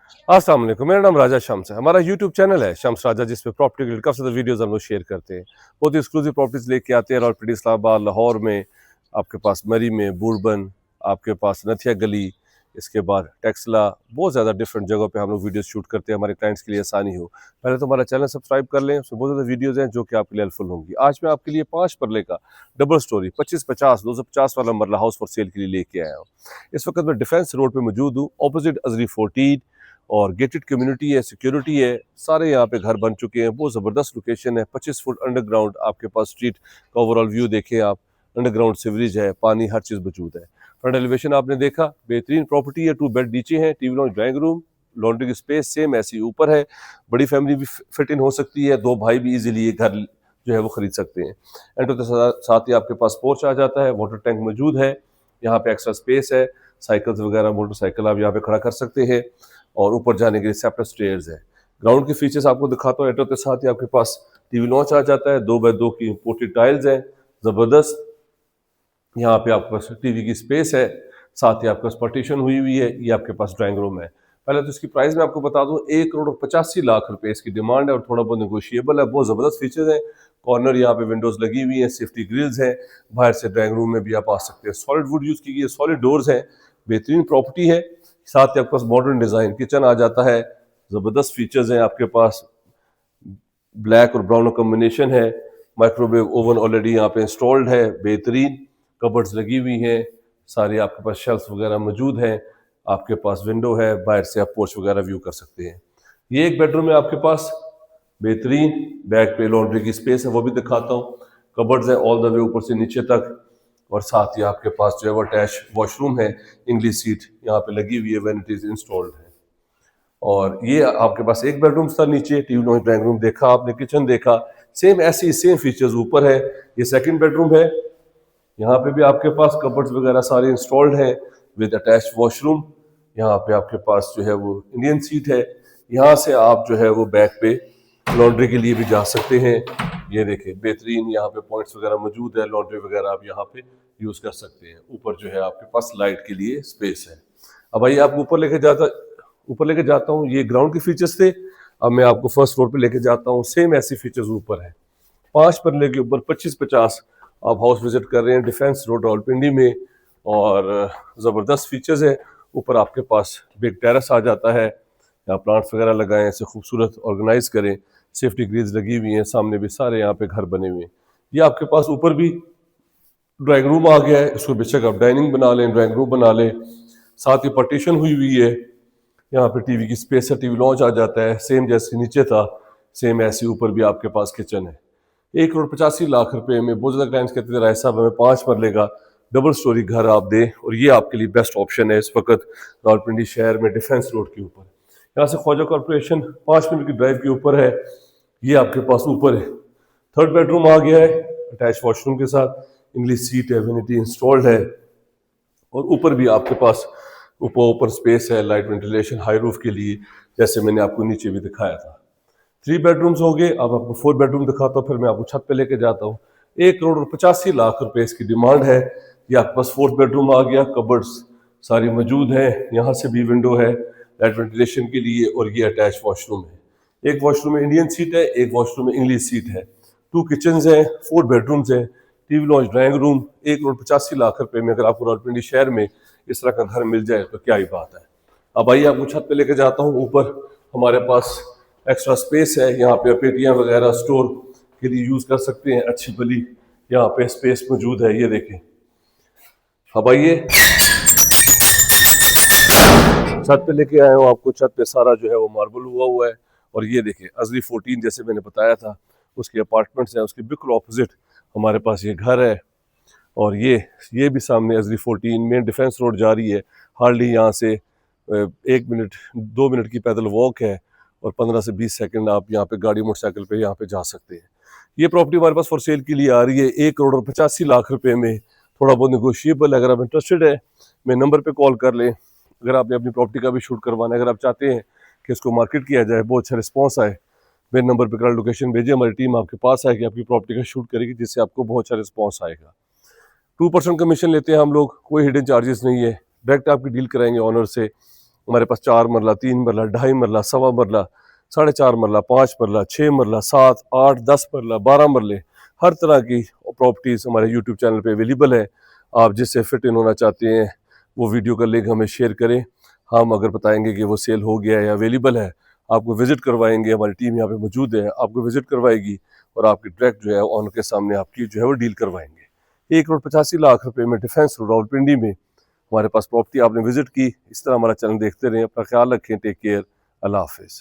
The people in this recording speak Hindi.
अस्सलाम वालेकुम। मेरा नाम राजा शम्स है। हमारा यूट्यूब चैनल है शम्स राजा, जिसपे प्रॉपर्टी के काफ़ी ज़्यादा वीडियोस हम लोग शेयर करते हैं। बहुत ही एक्सक्लूसिव प्रॉपर्टीज लेके आते हैं। रावलपिंडी, इस्लामाबाद, लाहौर में, आपके पास मरी में, बूरबन, आपके पास नथिया गली, इसके बाद टेक्सला, बहुत ज़्यादा डिफरेंट जगहों पे हम लोग वीडियोस शूट करते हैं, हमारे क्लाइंट्स के लिए आसानी हो। पहले तो हमारा चैनल सब्सक्राइब कर लें, उसमें बहुत ज़्यादा वीडियोज़ हैं जो कि आपके लिए हेल्पफुल होंगी। आज मैं आपके लिए 5 परले का डबल स्टोरी 2550 250 वाला मरला हाउस फॉर सेल के लिए लेके आया हूँ। इस वक्त मैं डिफेंस रोड पर मौजूद हूँ, अपोजिट अजरी 14, और गेटेड कम्युनिटी है, सिक्योरिटी है, सारे यहाँ पे घर बन चुके हैं। बहुत ज़बरदस्त लोकेशन है, 25 फुट अंडरग्राउंड आपके पास स्ट्रीट का ओवरऑल व्यू देखें आप, अंडरग्राउंड सीवरेज है, पानी, हर चीज़ मौजूद है। फ्रंट एलिवेशन आपने देखा, बेहतरीन प्रॉपर्टी है। 2 बेड नीचे है, TV launch, drawing room, laundry की स्पेस सेम ऐसी ऊपर है। बड़ी फैमिली भी फिट इन हो सकती है, 2 भाई भी इजीली ये घर जो है वो खरीद सकते हैं। एंटर के साथ ही आपके पास पोर्च आ जाता है, वाटर टैंक मौजूद है, यहाँ पे एक्स्ट्रा स्पेस है, साइकिल्स वगैरह, मोटरसाइकिल आप यहाँ पे खड़ा कर सकते हैं, और ऊपर जाने के लिए सेपरेट स्टेयर्स है। ग्राउंड के फीचर्स आपको दिखाता हूँ। एंटर के साथ ही आपके पास टीवी लॉन्च आ जाता है, 2 बाय 2 की इंपोर्टेड टाइल्स हैं, जबरदस्त। यहाँ पे आपके पास टीवी की स्पेस है, साथ ही आपके पास पार्टीशन हुई हुई है। ये आपके पास ड्राइंग रूम है। पहले तो इसकी प्राइस मैं आपको बता दूं, 1,85,00,000 रुपए इसकी डिमांड है, और थोड़ा बहुत नेगोशिएबल है। बहुत ज़बरदस्त फीचर्स हैं। कॉर्नर यहाँ पे विंडोज लगी हुई हैं, सेफ्टी ग्रिल्स हैं, बाहर से ड्राइंग रूम में भी आप आ सकते हैं। सॉलिड वुड यूज़ की गई है, सॉलिड डोर्स हैं, बेहतरीन प्रॉपर्टी है। साथ ही आपके पास मॉडर्न डिज़ाइन किचन आ जाता है, ज़बरदस्त फीचर्स हैं आपके पास। ब्लैक और ब्राउन कॉम्बिनेशन है, माइक्रोवेव ओवन ऑलरेडी यहाँ पे इंस्टॉल्ड है, बेहतरीन कबर्ड्स लगी हुई हैं, सारी आपके पास शेल्फ वगैरह मौजूद हैं, आपके पास विंडो है, बाहर से आप पोर्च वगैरह व्यू कर सकते हैं। ये एक बेडरूम है आपके पास, बेहतरीन। बैक पे लॉन्ड्री की स्पेस है, वो भी दिखाता हूँ। कबर्ड्स है ऑल द वे ऊपर से नीचे तक, और साथ ही आपके पास जो है वो अटैच वॉशरूम है, इंग्लिश सीट यहाँ पे लगी हुई है, वैनिटीज इंस्टॉल्ड है। और ये आपके पास एक बेडरूम था, नीचे टीवी लॉन्च, ड्राइंग रूम देखा आपने, किचन देखा, सेम ऐसी सेम फीचर्स ऊपर है। ये सेकंड बेडरूम है, यहाँ पे भी आपके पास कबर्ड्स वगैरह सारे इंस्टॉल्ड हैं विद अटैच वॉशरूम। यहाँ पे आपके पास जो है वो इंडियन सीट है, यहाँ से आप जो है वो बैक पे लॉन्ड्री के लिए भी जा सकते हैं। ये देखें, बेहतरीन यहाँ पे पॉइंट्स वगैरह मौजूद है, लॉन्ड्री वगैरह आप यहाँ पे यूज कर सकते हैं। ऊपर जो है आपके पास लाइट के लिए स्पेस है। अब आइए आपको ऊपर लेके जाता हूँ। ये ग्राउंड के फीचर्स थे, अब मैं आपको फर्स्ट फ्लोर पे लेके जाता हूँ। सेम ऐसी फीचर्स ऊपर है, 5 परले के ऊपर 2550 आप हाउस विजिट कर रहे हैं, डिफेंस रोड रावलपिंडी में, और ज़बरदस्त फीचर्स है। ऊपर आपके पास बिग टेरेस आ जाता है, यहाँ प्लांट्स वगैरह लगाएं, ऐसे खूबसूरत ऑर्गेनाइज करें, सेफ्टी ग्रिल्स लगी हुई हैं, सामने भी सारे यहाँ पे घर बने हुए हैं। ये आपके पास ऊपर भी ड्राइंग रूम आ गया है, इसको बेशक आप डाइनिंग बना लें, ड्राइंग रूम बना लें, साथ ही पार्टीशन हुई हुई है। यहाँ पे टीवी की स्पेस है, टीवी लॉन्च आ जाता है, सेम जैसे नीचे था सेम ऐसे ऊपर भी आपके पास किचन है। 1,85,00,000 रुपए में बहुत ज़्यादा क्लाइंट्स कहते थे राय साहब हमें 5 मरले का डबल स्टोरी घर आप दें, और ये आपके लिए बेस्ट ऑप्शन है इस वक्त रावलपिंडी शहर में, डिफेंस रोड के ऊपर। यहाँ से ख्वाजा कॉर्पोरेशन 5 मिनट की ड्राइव के ऊपर है। ये आपके पास ऊपर है, थर्ड बेडरूम आ गया है, अटैच वॉशरूम के साथ, इंग्लिश सीट है, वेनिटी इंस्टॉल्ड है, और ऊपर भी आपके पास ऊपर ओपन स्पेस है, लाइट वेंटिलेशन, हाई रूफ के लिए, जैसे मैंने आपको नीचे भी दिखाया था। 3 बेडरूम्स हो गए। अब आपको 4 बेडरूम दिखाता हूँ, फिर मैं आपको छत पे लेके जाता हूँ। 1,85,00,000 रुपए इसकी डिमांड है। ये आपके पास 4th बेडरूम आ गया, कबर्ड्स सारी मौजूद हैं, यहाँ से भी विंडो है लाइट वेंटिलेशन के लिए, और ये अटैच वॉशरूम है। एक वॉशरूम में इंडियन सीट है, एक वॉशरूम में इंग्लिश सीट है, 2 किचन हैं, 4 बेडरूम्स हैं, टीवी लॉन्च, ड्राइंग रूम। 1,85,00,000 रुपए में अगर आपको रावलपिंडी शहर में इस तरह का घर मिल जाए तो क्या ही बात है। अब आइए आपको छत पे लेके जाता हूँ। ऊपर हमारे पास एक्स्ट्रा स्पेस है, यहाँ पे पेटियां वगैरह स्टोर के लिए यूज कर सकते हैं, अच्छी भली यहाँ पे स्पेस मौजूद है। ये देखें, अब आइए छत पे लेके आए हूँ आपको। छत पे सारा जो है वो मार्बल हुआ हुआ है, और ये देखें अजरी 14 जैसे मैंने बताया था उसके अपार्टमेंट्स हैं, उसके बिल्कुल ऑपोजिट हमारे पास ये घर है। और ये भी सामने अजरी 14 में डिफेंस रोड जा रही है, हार्डली यहाँ से 1 मिनट 2 मिनट की पैदल वॉक है, और 15 से 20 सेकंड आप यहाँ पे गाड़ी मोटरसाइकिल पे यहाँ पे जा सकते हैं। ये प्रॉपर्टी हमारे पास फॉर सेल के लिए आ रही है 1,85,00,000 रुपए में, थोड़ा बहुत नेगोशिएबल। अगर आप इंटरेस्टेड है, मैं नंबर पे कॉल कर लें। अगर आपने अपनी प्रॉपर्टी का भी शूट करवाना है, अगर आप चाहते हैं कि इसको मार्केट किया जाए, बहुत अच्छा रिस्पॉन्स आए, मेरे नंबर पर कल लोकेशन भेजिए, हमारी टीम आपके पास आएगी, आपकी प्रॉपर्टी का शूट करेगी, जिससे आपको बहुत अच्छा रिस्पॉन्स आएगा। 2% कमीशन लेते हैं हम लोग, कोई हिडन चार्जेस नहीं है, डायरेक्ट आपकी डील कराएंगे ऑनर से, हमारे पास 4 मरला, 3 मरला, 2.5 मरला, सवा मरला, 4.5 मरला, 5 मरला, 6 मरला, 7, 8, 10 मरला, 12 मरले, हर तरह की प्रॉपर्टीज़ हमारे यूट्यूब चैनल पे अवेलेबल है। आप जिससे फिट इन होना चाहते हैं वो वीडियो का लिंक हमें शेयर करें। हम अगर बताएंगे कि वो सेल हो गया है या अवेलेबल है, आपको विज़िट करवाएंगे। हमारी टीम यहाँ पे मौजूद है, आपको विज़िट करवाएगी और आपकी डायरेक्ट जो है ऑनर के सामने आपकी जो है वो डील करवाएंगे। 1,85,00,000 रुपये में डिफेंस रोड रावलपिंडी में हमारे पास प्रॉपर्टी। आपने विजिट की। इस तरह हमारा चैनल देखते रहें। अपना ख्याल रखें। Take care. अल्लाह हाफिज़।